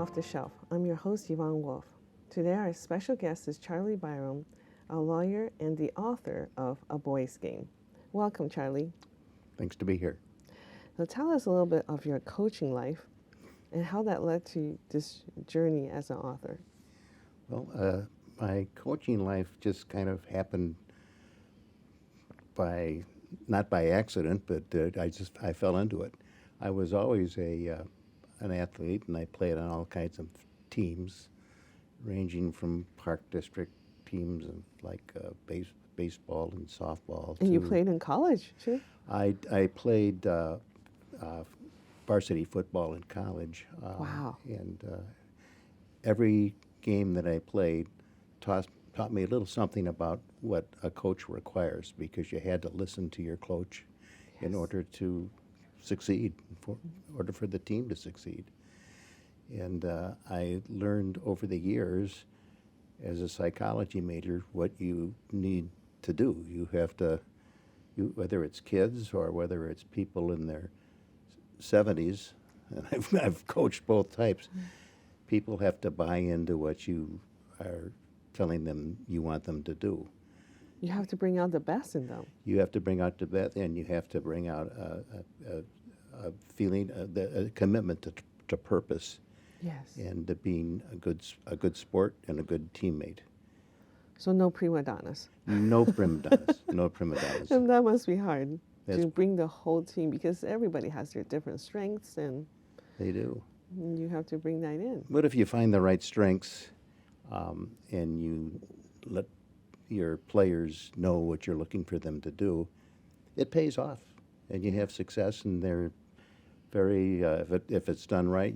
Off the Shelf. I'm your host, Yvonne Wolf. Today, our special guest is Charlie Byrum, a lawyer and the author of A Boy's Game. Welcome, Charlie. Thanks to be here. So tell us a little bit of your coaching life and how that led to this journey as an author. Well, my coaching life just kind of happened not by accident, but I fell into it. I was always an athlete, and I played on all kinds of teams, ranging from park district teams of like baseball and softball. And you played in college, too? I played varsity football in college. Wow. And every game that I played taught me a little something about what a coach requires, because you had to listen to your coach in order to succeed, in order for the team to succeed. And I learned over the years as a psychology major what you need to do. You have to, whether it's kids or whether it's people in their 70s, and I've coached both types, people have to buy into what you are telling them you want them to do. You have to bring out the best in them. You have to bring out the best, and you have to bring out a feeling, a commitment to purpose. Yes. And to being a good sport and a good teammate. So no prima donnas. No prima donnas. No prima donnas. And that must be hard to bring the whole team, because everybody has their different strengths, and they do. You have to bring that in. But if you find the right strengths, and you let your players know what you're looking for them to do, it pays off, and you have success. And they're very, if it's done right,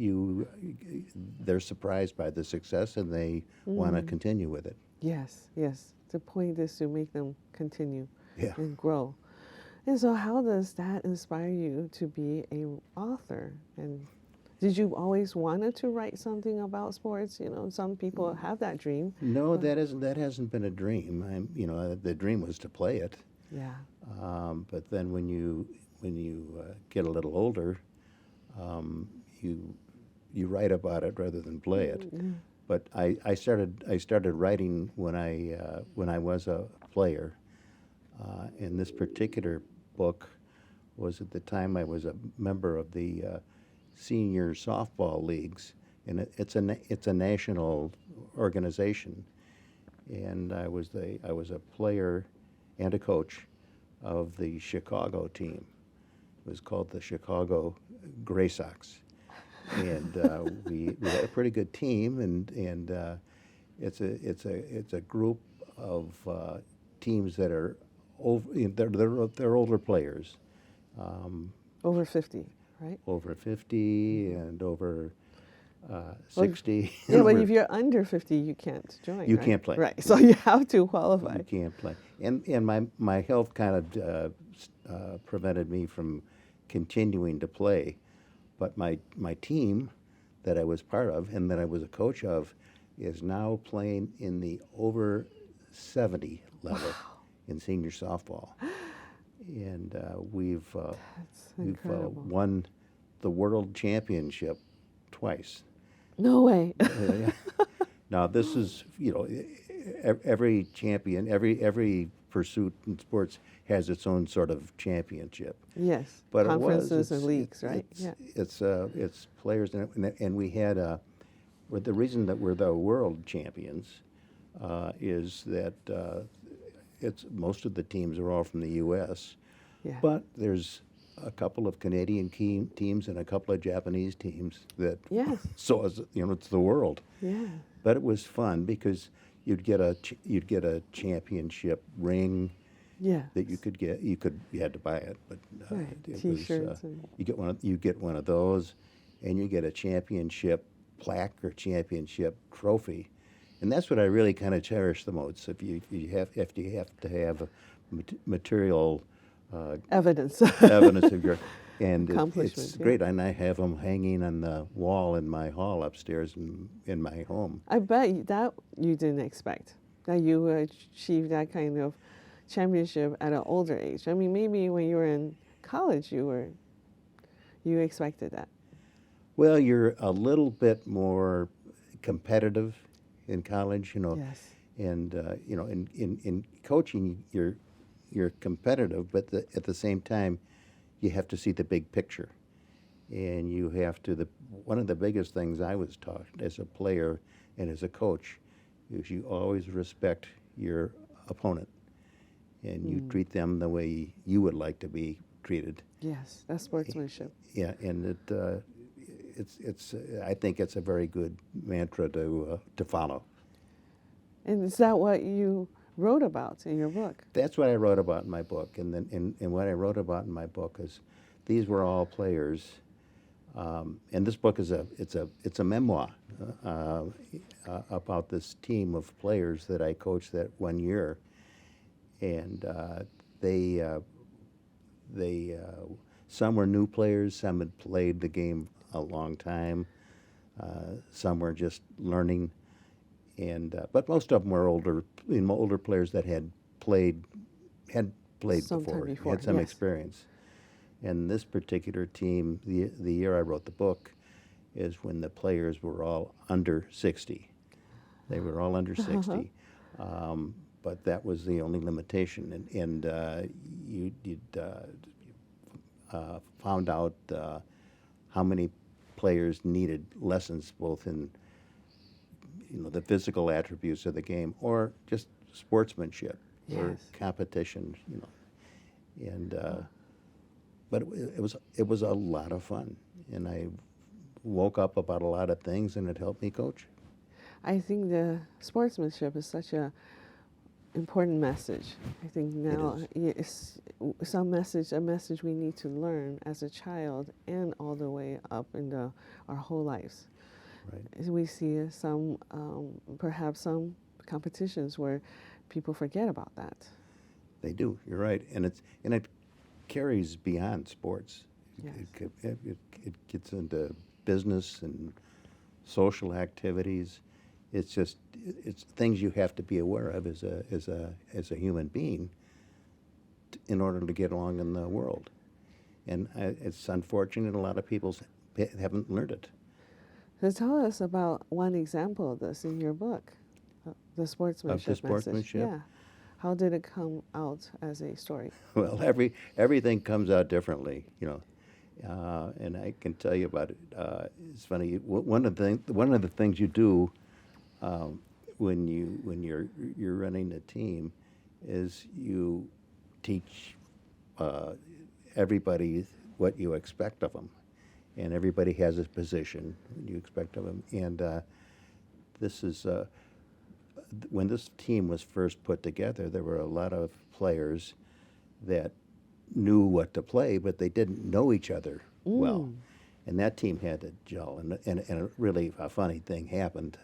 they're surprised by the success, and they want to continue with it. Yes, yes. The point is to make them continue and grow. And so how does that inspire you to be an author? And did you always wanted to write something about sports? You know, some people have that dream. No, that hasn't been a dream. The dream was to play it. Yeah. But then when you get a little older, you write about it rather than play it. But I started writing when I was a player. And this particular book was at the time I was a member of the senior softball leagues, and it's a national organization. And I was a player and a coach of the Chicago team. It was called the Chicago Gray Sox, and we had a pretty good team, and it's a group of teams that are they're older players, over 50, right? Over 50 and over 60. Yeah, but if you're under 50, you can't join. You right? can't play. Right, so you have to qualify. You can't play, and my health kind of prevented me from continuing to play. But my team that I was part of and that I was a coach of is now playing in the over 70 level in senior softball, and we've won the world championship twice. No way. Now this is, every champion, every pursuit in sports has its own sort of championship. Yes, but conferences and leagues, right? It's players, and we had the reason that we're the world champions is that it's most of the teams are all from the U.S. Yeah. But there's a couple of Canadian teams and a couple of Japanese teams that so it's the world. Yeah. But it was fun because you'd get a championship ring. Yeah. That you could get. You had to buy it, but it T-shirts. was you get one of those, and you get a championship plaque or championship trophy, and that's what I really kind of cherish the most. If you have to have material evidence of your and accomplishment. It's great, and I have them hanging on the wall in my hall upstairs in my home. I bet that you didn't expect that you would achieve that kind of championship at an older age. I mean, maybe when you were in college, you expected that. Well, you're a little bit more competitive in college, Yes. and in coaching, you're competitive, but at the same time, you have to see the big picture, and you have to. One of the biggest things I was taught as a player and as a coach is you always respect your opponent, and you treat them the way you would like to be treated. Yes, that's sportsmanship. Yeah, and it's I think it's a very good mantra to follow. And is that what you wrote about in your book? That's what I wrote about in my book, and then and what I wrote about in my book is these were all players, and this book is it's a memoir about this team of players that I coached that one year, and they some were new players, some had played the game a long time, some were just learning, and but most of them were older players that had played Sometime before, had some yes. experience. And this particular team, the year I wrote the book, is when the players were all under 60. They were all under 60. But that was the only limitation. And you found out how many players needed lessons both in the physical attributes of the game or just sportsmanship or Yes. competition. And but it was a lot of fun, and I woke up about a lot of things, and it helped me coach. I think the sportsmanship is such a important message. I think now it's a message we need to learn as a child and all the way up into our whole lives. Right. We see perhaps some competitions where people forget about that. They do. You're right, and it carries beyond sports. Yes. It gets into business and social activities. It's things you have to be aware of as a human being in order to get along in the world. And it's unfortunate a lot of people haven't learned it. So tell us about one example of this in your book, the sportsmanship Of the sportsmanship? message. Yeah. How did it come out as a story? Well, everything comes out differently, and I can tell you about it. It's funny. One of the things you do when you're running a team is you teach everybody what you expect of them, and everybody has a position you expect of them. And this is when this team was first put together, there were a lot of players that knew what to play, but they didn't know each other well. And that team had to gel. And a really funny thing happened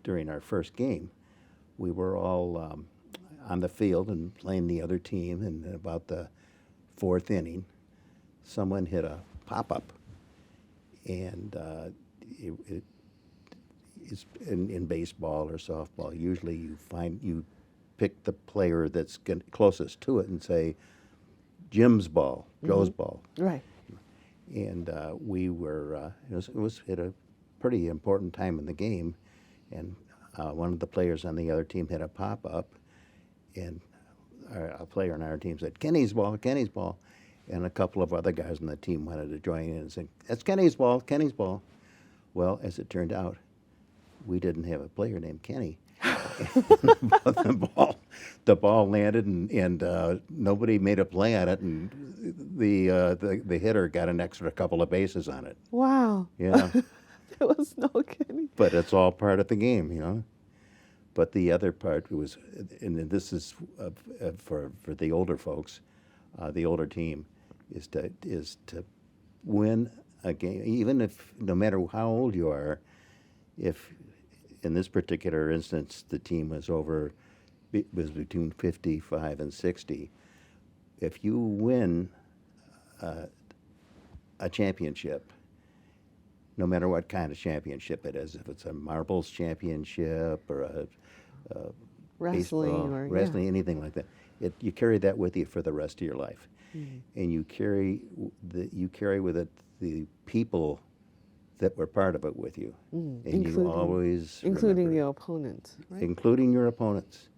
during our first game. We were all on the field and playing the other team, and about the fourth inning, someone hit a pop-up. And it's in baseball or softball, usually you pick the player that's closest to it and say, Jim's ball, Joe's ball. Right. And we were, it was at a pretty important time in the game, and one of the players on the other team hit a pop-up, and a player on our team said, Kenny's ball, Kenny's ball. And a couple of other guys on the team wanted to join in and say, that's Kenny's ball, Kenny's ball. Well, as it turned out, we didn't have a player named Kenny. the ball landed, and nobody made a play on it, and the hitter got an extra couple of bases on it. Wow. Yeah. There was no Kenny. But it's all part of the game, But the other part was, and this is for the older folks, the older team, is to win a game, even if no matter how old you are. If in this particular instance the team was between 55 and 60, if you win a championship, no matter what kind of championship it is, if it's a marbles championship or a wrestling baseball, or wrestling, anything like that. You carry that with you for the rest of your life, and you carry with it the people that were part of it with you, and you always including remember, your opponents, right? including your opponents.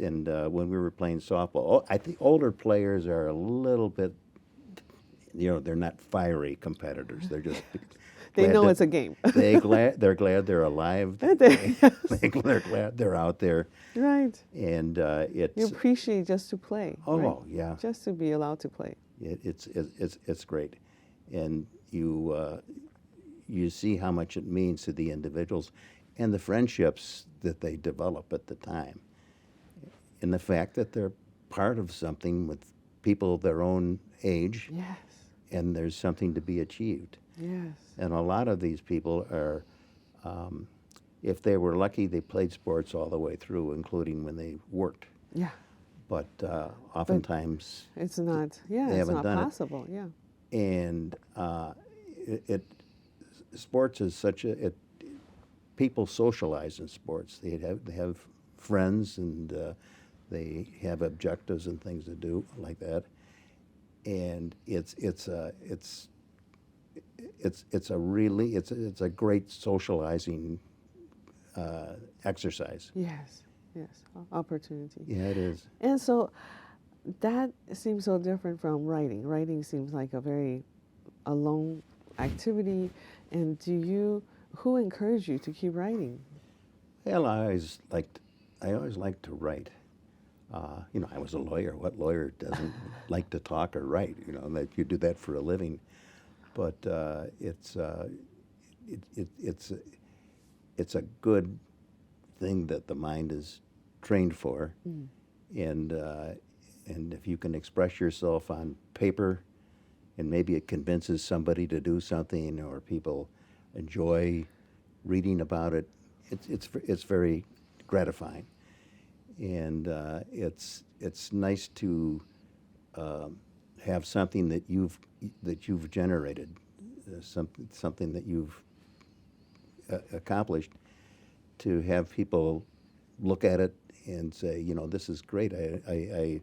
And when we were playing softball, I think older players are a little bit, they're not fiery competitors. They're just They know that- it's a game. they're glad they're alive. They're glad they're out there. Right. And You it's appreciate just to play. Right? yeah, Just to be allowed to play. it's great, and you see how much it means to the individuals, and the friendships that they develop at the time, and the fact that they're part of something with people of their own age, Yes. and there's something to be achieved. Yes. And a lot of these people are, if they were lucky, they played sports all the way through, including when they worked. Yeah. But oftentimes, It's not. Yeah. They It's haven't not done it. possible. Yeah. and sports is people socialize in sports. They have friends, and they have objectives and things to do like that. And it's a great socializing exercise. Yes. Yes. Opportunity. Yeah, it is. And so that seems so different from writing. Writing seems like a very alone activity. And who encouraged you to keep writing? Well, I always liked to write. I was a lawyer. What lawyer doesn't like to talk or write? That you do that for a living. But it's a good thing that the mind is trained for, and if you can express yourself on paper, and maybe it convinces somebody to do something, or people enjoy reading about it, it's very gratifying, and it's nice to have something that you've generated, something that you've accomplished, to have people look at it and say, this is great. I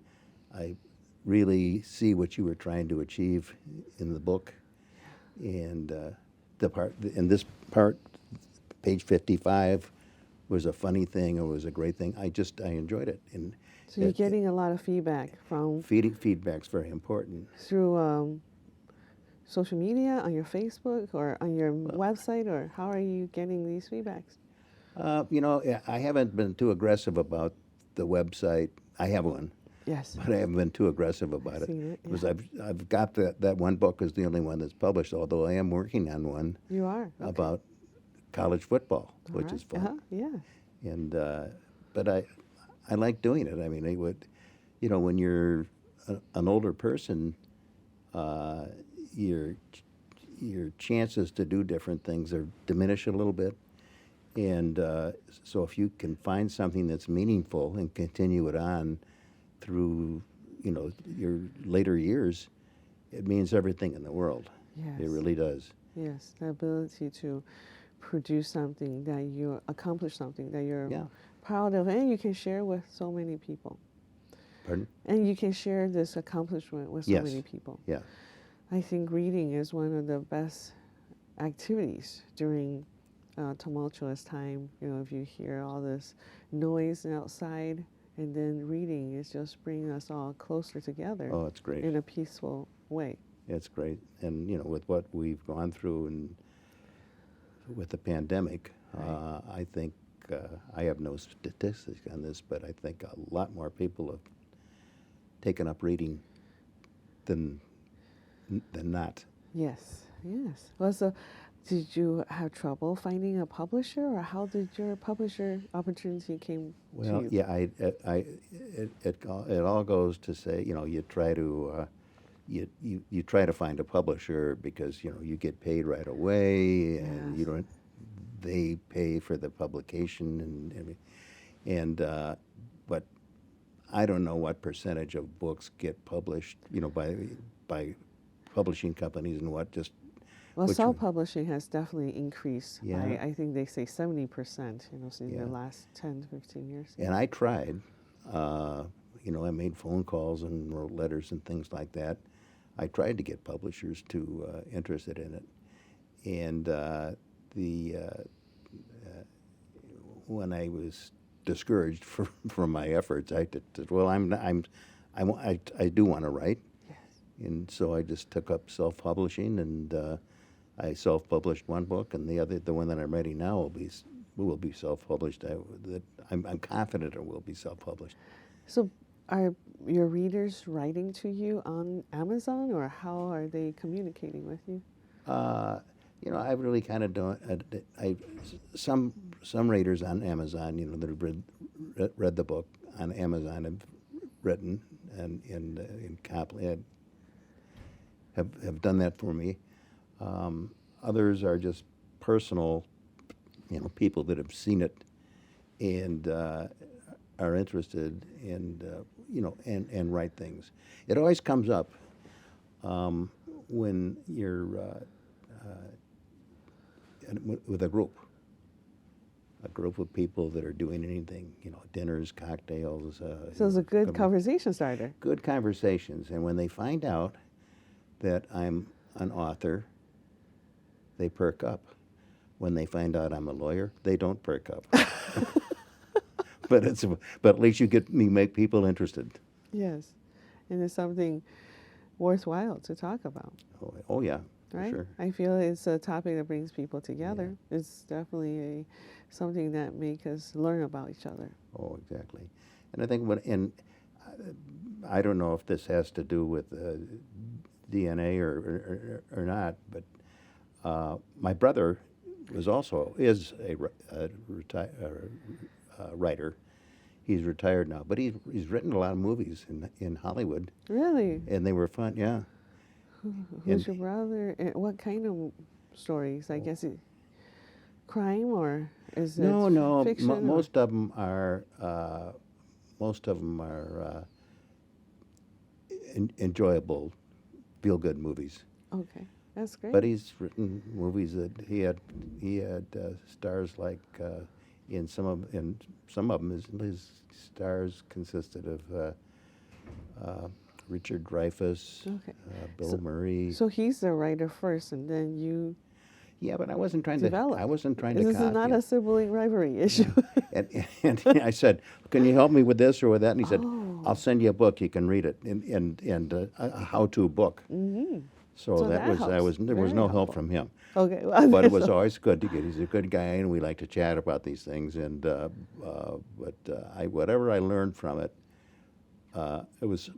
really see what you were trying to achieve in the book, and this part, page 55, was a funny thing or was a great thing. I enjoyed it, and So you're getting a lot of feedback from feedback's very important. through social media, on your Facebook or on your website, or how are you getting these feedbacks? I haven't been too aggressive about the website. I have one. Yes. But I haven't been too aggressive about it. Seen it, yeah. Because I've got that one book is the only one that's published, although I am working on one You are? Okay. about college football, All which right. is fun. Yeah. And but I like doing it. I mean, when you're an older person, your chances to do different things are diminish a little bit. And so if you can find something that's meaningful and continue it on through, your later years, it means everything in the world. Yes. It really does. Yes. The ability to produce something that you accomplish, something that you're proud of, and you can share with so many people. Pardon? And you can share this accomplishment with so many people. Yeah. I think reading is one of the best activities during tumultuous time. If you hear all this noise outside, and then reading is just bringing us all closer together. Oh, it's great. In a peaceful way. It's great. And, with what we've gone through and with the pandemic, Right. I think, I have no statistics on this, but I think a lot more people have taken up reading than not. Yes. Well, so did you have trouble finding a publisher, or how did your publisher opportunity came to you? Yeah, it all goes to say, you try to you try to find a publisher because you get paid right away, and Yes. they pay for the publication and but I don't know what percentage of books get published, by publishing companies and what just Well, self-publishing has definitely increased. Yeah. I think they say 70%, since Yeah. the last 10 to 15 years. And I tried. I made phone calls and wrote letters and things like that. I tried to get publishers to interested in it. And when I was discouraged from my efforts, I said, well, I do want to write. Yes. And so I just took up self-publishing, and I self-published one book, and the one that I'm writing now will be self-published. I'm confident it will be self-published. So are your readers writing to you on Amazon, or how are they communicating with you? I really kind of don't. Some readers on Amazon, that have read the book on Amazon have written and have done that for me. Others are just personal, people that have seen it and are interested and write things. It always comes up when you're with a group of people that are doing anything, dinners, cocktails. So it's a good conversation starter. Good conversations. And when they find out that I'm an author, they perk up. When they find out I'm a lawyer, they don't perk up. But at least you make people interested. Yes, and it's something worthwhile to talk about. Oh yeah, right? Sure. I feel it's a topic that brings people together. Yeah. It's definitely something that makes us learn about each other. Oh, exactly. And I think I don't know if this has to do with DNA or not, but my brother is a writer. He's retired now, but he's written a lot of movies in Hollywood. Really? And they were fun, yeah. Who's your brother? And what kind of stories? I guess crime, or is it fiction? Most of them are enjoyable, feel-good movies. Okay, that's great. But he's written movies that he had stars like in some of them his stars consisted of Richard Dreyfuss, okay. Bill Murray. So he's the writer first, and then you. Yeah, but I wasn't trying develop. to. I wasn't trying this to. This is not a sibling rivalry issue. and I said, "Can you help me with this or with that?" And he said, "I'll send you a book. You can read it, and a how-to book." Mm-hmm. So there was no help from him. Okay, well, but it was always good to get. He's a good guy, and we like to chat about these things. And whatever I learned from it, it was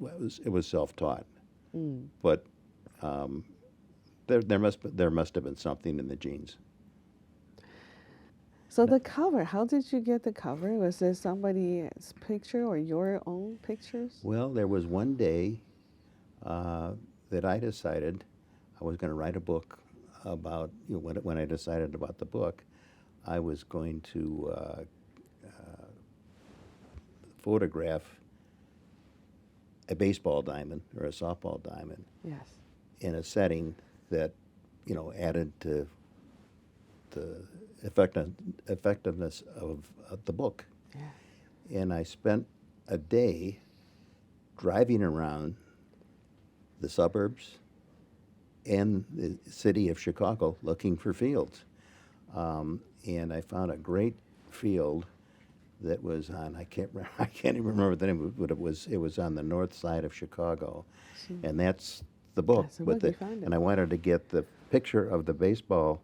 self-taught. Mm. But there must have been something in the genes. So the cover, how did you get the cover? Was there somebody's picture or your own pictures? Well, there was one day that I decided I was going to write a book about, when I decided about the book, I was going to photograph a baseball diamond or a softball diamond. Yes. In a setting that, added to the effectiveness of the book. Yeah. And I spent a day driving around the suburbs and the city of Chicago looking for fields. And I found a great field that was on, I can't even remember the name of it, but it was on the north side of Chicago. And that's the book. And I wanted to get the picture of the baseball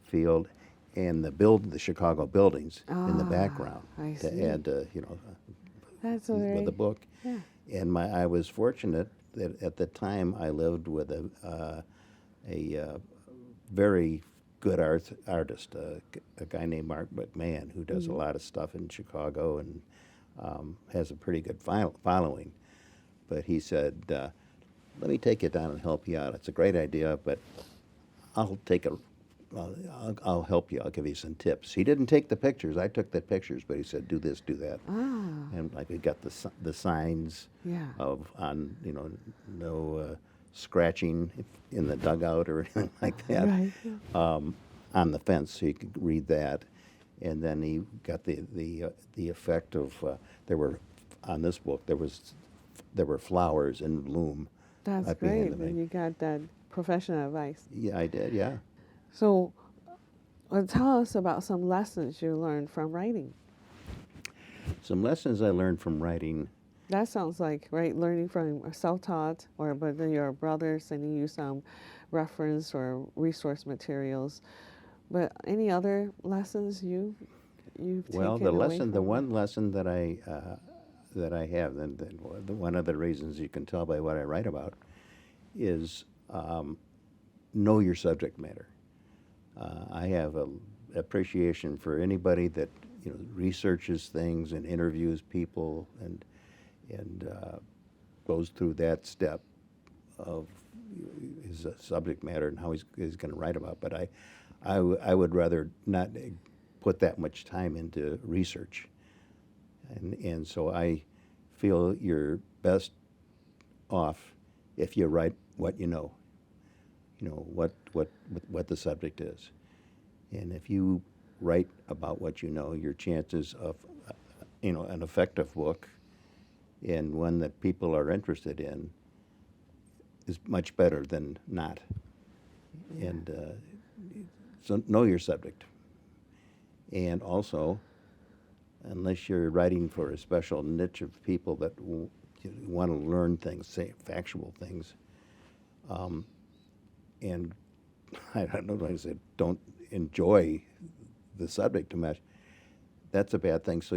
field and the Chicago buildings in the background to add, that's with the book. Yeah. And I was fortunate that at the time I lived with a very good artist, a guy named Mark McMahon, who does a lot of stuff in Chicago and has a pretty good following. But he said, let me take you down and help you out. It's a great idea, but I'll help you. I'll give you some tips. He didn't take the pictures. I took the pictures, but he said, do this, do that. And like we got the signs of no scratching in the dugout or anything like that. Right. On the fence, so you could read that. And then he got the effect of there were on this book there were flowers in bloom. That's at the end great. of it. And you got that professional advice. Yeah, I did. Yeah. So, tell us about some lessons you learned from writing. Some lessons I learned from writing. That sounds like, right, learning from self-taught, but then your brother sending you some reference or resource materials. But any other lessons you've Well, taken away the from one lesson that I have, and one of the reasons you can tell by what I write about, is know your subject matter. I have an appreciation for anybody that researches things and interviews people and goes through that step of his subject matter and how he's going to write about. But I would rather not put that much time into research, and so I feel you're best off if you write what you know. What the subject is, and if you write about what you know, your chances of an effective book and one that people are interested in is much better than not. Yeah. And so know your subject. And also, unless you're writing for a special niche of people that want to learn things, say factual things, and I don't know what I said, don't enjoy the subject too much, that's a bad thing. So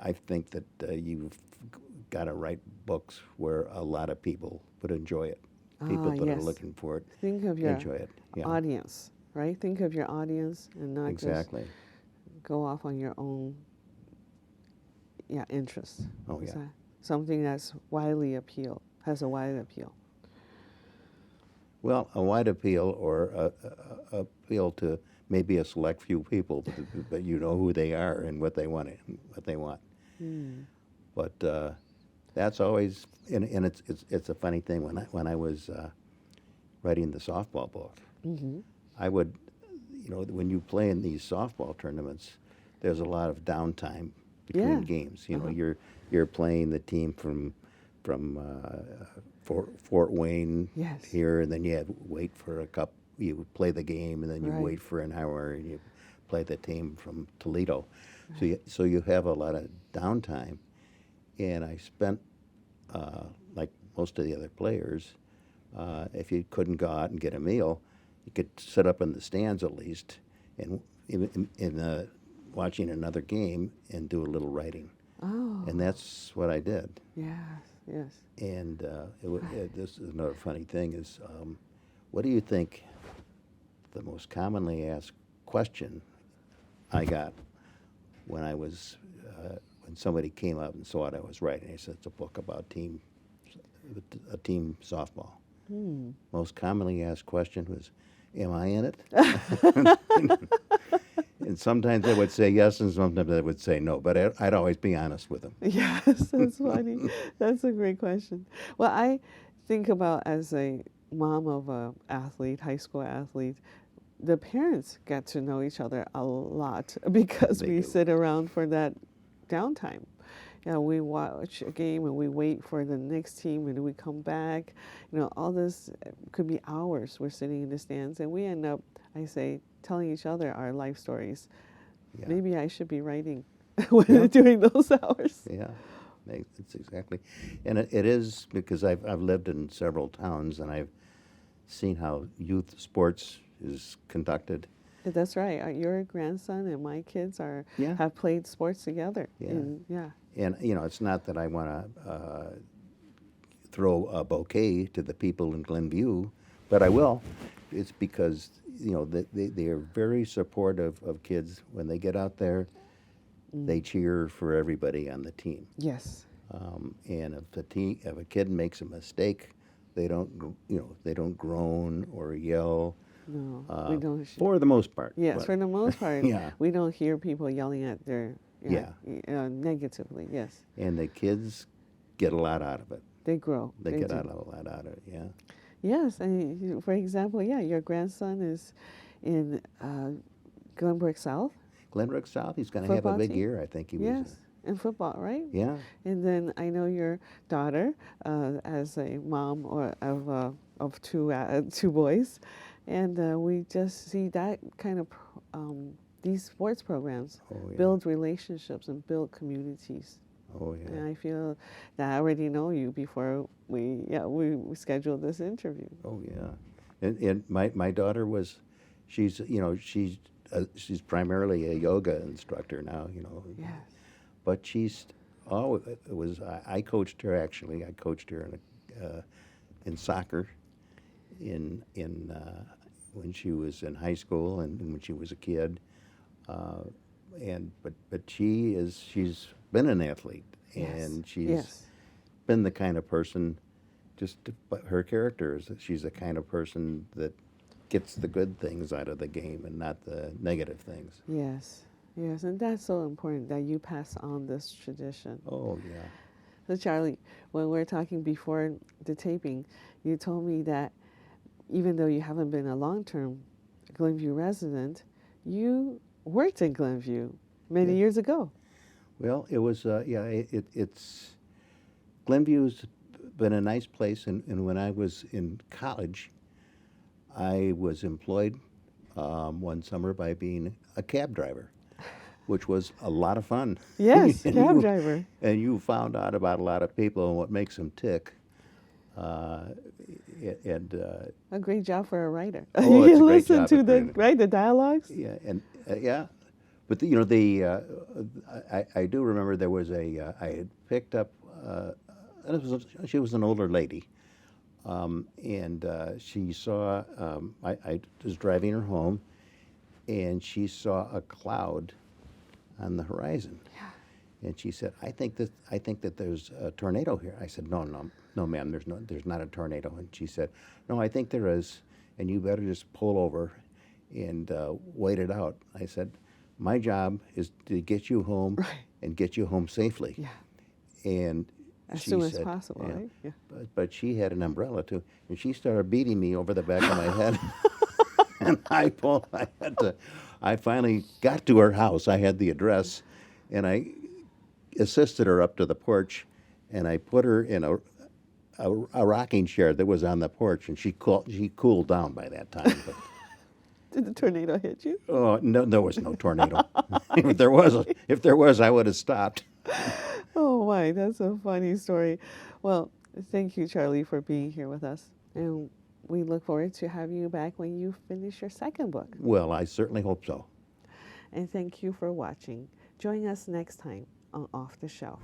I think that you've got to write books where a lot of people would enjoy it. People that are yes. looking for it Think of your enjoy it. Yeah. audience, right? Think of your audience and not Exactly. just go off on your own interests. Oh, Is yeah. that something that's has a wide appeal. Well, a wide appeal or a appeal to maybe a select few people, but you know who they are and what they want. But that's always, and it's a funny thing. When I was writing the softball book, I would, when you play in these softball tournaments, there's a lot of downtime between games. You're playing the team from Fort Wayne here, and then you wait for you play the game, and then you wait for an hour, and you play the team from Toledo. Right. So you have a lot of downtime, and I spent, like most of the other players, if you couldn't go out and get a meal, you could sit up in the stands at least, and in watching another game and do a little writing. Oh. And that's what I did. Yes. Yes. And this is another funny thing is, what do you think the most commonly asked question I got when I was when somebody came up and saw what I was writing? I said, it's a book about team softball. Most commonly asked question was, am I in it? And sometimes they would say yes, and sometimes they would say no. But I'd always be honest with them. Yes, that's funny. That's a great question. Well, I think about, as a mom of a athlete, high school athlete, the parents get to know each other a lot because we sit around for that downtime. We watch a game and we wait for the next team, and we come back. All this could be hours. We're sitting in the stands, and we end up, I say, telling each other our life stories. Yeah. Maybe I should be writing during those hours. Yeah, it's exactly. And it is because I've lived in several towns, and I've seen how youth sports is conducted. That's right. Your grandson and my kids have played sports together. Yeah. And it's not that I want to throw a bouquet to the people in Glenview, but I will. It's because they are very supportive of kids. When they get out there, they cheer for everybody on the team. Yes. And if a kid makes a mistake, they don't groan or yell. No, we don't. For the most part. Yes, for the most part. Yeah. We don't hear people yelling at their negatively. Yes. And the kids get a lot out of it. They grow. They get a lot out of it. Yeah. Yes, and for example, yeah, your grandson is in Glenbrook South Glenbrook South, he's going to have a football big team. year. I think he was. Yes, in football, right? Yeah. And then I know your daughter, as a mom or of two boys, and we just see that kind of these sports programs Oh yeah. build relationships and build communities. Oh yeah. And I feel that I already know you before we scheduled this interview. Oh yeah. And my daughter was, she's she's primarily a yoga instructor now. Yes. But she's always I coached her actually. I coached her in soccer in when she was in high school and when she was a kid. But she's been an athlete, and Yes. she's Yes. been the kind of person. But her character is that she's the kind of person that gets the good things out of the game and not the negative things. Yes. Yes, and that's so important that you pass on this tradition. Oh yeah. So Charlie, when we were talking before the taping, you told me that even though you haven't been a long-term Glenview resident, you worked in Glenview many Yeah. years ago. Well, it was it's Glenview's been a nice place, and when I was in college, I was employed one summer by being a cab driver, which was a lot of fun. Yes, And cab driver. And you found out about a lot of people and what makes them tick. And A great job for a writer. Oh, You it's a great listen job to at the creating. the dialogues. Yeah, and yeah, but I do remember there was I had picked up she was an older lady, and she saw I was driving her home, and she saw a cloud on the horizon. Yeah. And she said, I think that there's a tornado here." I said, no, ma'am, there's not a tornado." And she said, "No, I think there is, and you better just pull over and wait it out." I said, "My job is to get you home Right. and get you home safely." Yeah. And As she soon as said, possible, yeah, right? Yeah. But she had an umbrella too, and she started beating me over the back of my head. And I finally got to her house. I had the address, and I assisted her up to the porch, and I put her in a rocking chair that was on the porch, and she cooled down by that time. But, Did the tornado hit you? oh no, there was no tornado. If there was, I would have stopped. Oh my, that's a funny story. Well, thank you, Charlie, for being here with us. And we look forward to having you back when you finish your second book. Well, I certainly hope so. And thank you for watching. Join us next time on Off the Shelf.